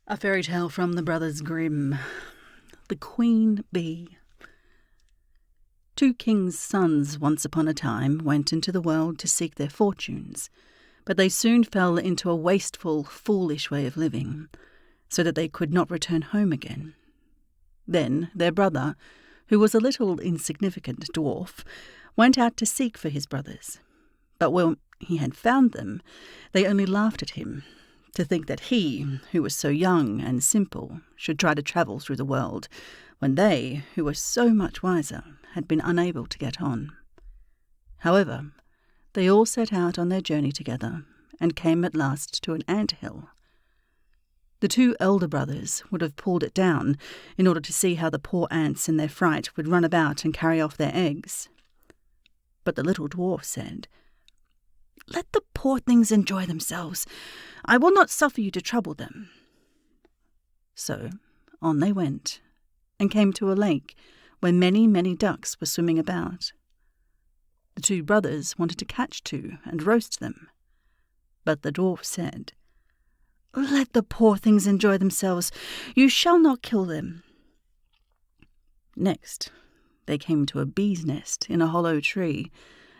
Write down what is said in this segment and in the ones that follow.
A fairy tale from the Brothers Grimm. The Queen Bee. 2 kings' sons once upon a time went into the world to seek their fortunes, but they soon fell into a wasteful, foolish way of living, so that they could not return home again. Then their brother, who was a little insignificant dwarf, went out to seek for his brothers. But when he had found them, they only laughed at him, to think that he, who was so young and simple, should try to travel through the world, when they, who were so much wiser, had been unable to get on. However, they all set out on their journey together, and came at last to an ant-hill. The 2 elder brothers would have pulled it down in order to see how the poor ants in their fright would run about and carry off their eggs. But the little dwarf said, "Let the poor things enjoy themselves. I will not suffer you to trouble them." So on they went, and came to a lake where many, many ducks were swimming about. The 2 brothers wanted to catch 2 and roast them. But the dwarf said, "Let the poor things enjoy themselves. You shall not kill them." Next, they came to a bee's nest in a hollow tree,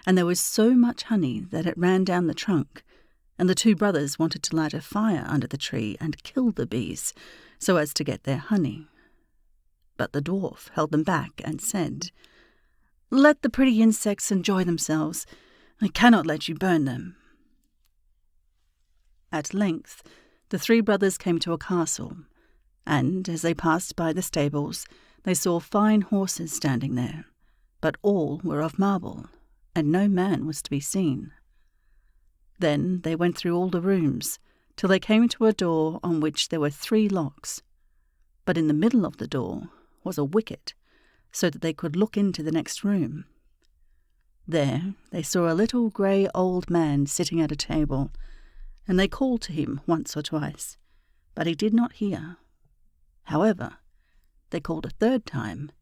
and there was so much honey that it ran down the trunk, and the 2 brothers wanted to light a fire under the tree and kill the bees, so as to get their honey. But the dwarf held them back and said, "Let the pretty insects enjoy themselves. I cannot let you burn them." At length, the 3 brothers came to a castle, and as they passed by the stables, they saw fine horses standing there, but all were of marble, and no man was to be seen. Then they went through all the rooms, till they came to a door on which there were 3 locks, but in the middle of the door was a wicket, so that they could look into the next room. There they saw a little grey old man sitting at a table, and they called to him once or twice, but he did not hear. However, they called a 3rd time,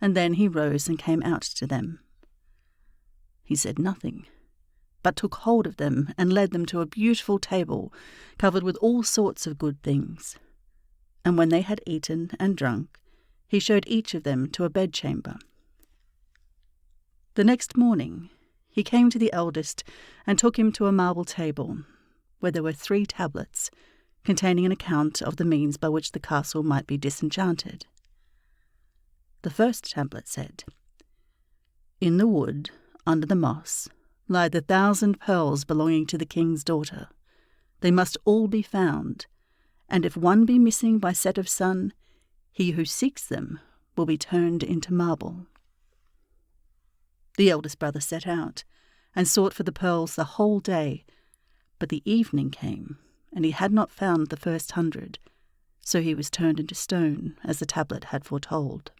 and then he rose and came out to them. He said nothing, but took hold of them and led them to a beautiful table covered with all sorts of good things. And when they had eaten and drunk, he showed each of them to a bedchamber. The next morning he came to the eldest and took him to a marble table, where there were 3 tablets, containing an account of the means by which the castle might be disenchanted. The first tablet said, "In the wood, under the moss, lie the 1,000 pearls belonging to the king's daughter. They must all be found, and if one be missing by set of sun, he who seeks them will be turned into marble." The eldest brother set out, and sought for the pearls the whole day, but the evening came, and he had not found the first 100, so he was turned into stone, as the tablet had foretold.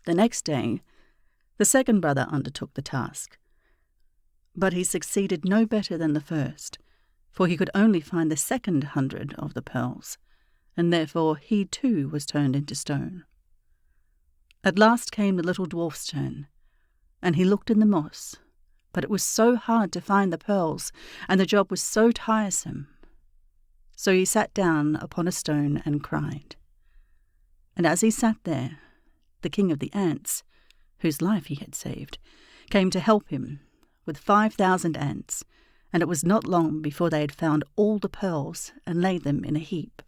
The next day, the second brother undertook the task, but he succeeded no better than the first, for he could only find the second 100 of the pearls, and therefore he too was turned into stone. At last came the little dwarf's turn, and he looked in the moss, but it was so hard to find the pearls, and the job was so tiresome. So he sat down upon a stone and cried. And as he sat there, the king of the ants, whose life he had saved, came to help him, with 5,000 ants, and it was not long before they had found all the pearls and laid them in a heap.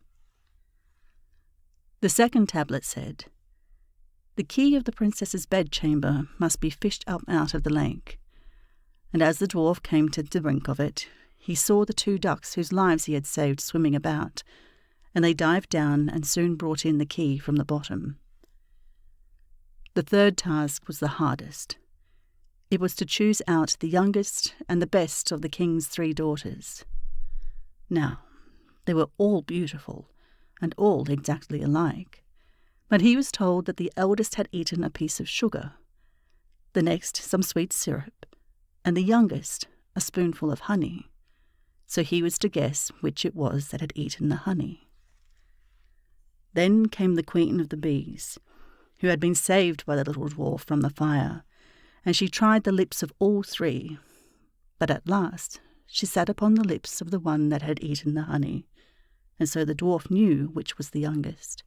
The second tablet said, "The key of the princess's bedchamber must be fished up out of the lake." And as the dwarf came to the brink of it, he saw the 2 ducks whose lives he had saved swimming about, and they dived down and soon brought in the key from the bottom. The 3rd task was the hardest. It was to choose out the youngest and the best of the king's 3 daughters. Now, they were all beautiful, and all exactly alike, but he was told that the eldest had eaten a piece of sugar, the next some sweet syrup, and the youngest a spoonful of honey, so he was to guess which it was that had eaten the honey. Then came the queen of the bees, who had been saved by the little dwarf from the fire, and she tried the lips of all 3, but at last she sat upon the lips of the one that had eaten the honey, and so the dwarf knew which was the youngest.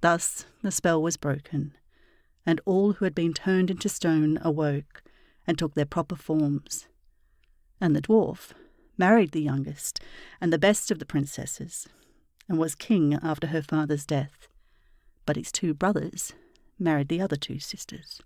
Thus the spell was broken, and all who had been turned into stone awoke and took their proper forms. And the dwarf married the youngest and the best of the princesses, and was king after her father's death. But his two brothers married the other two sisters.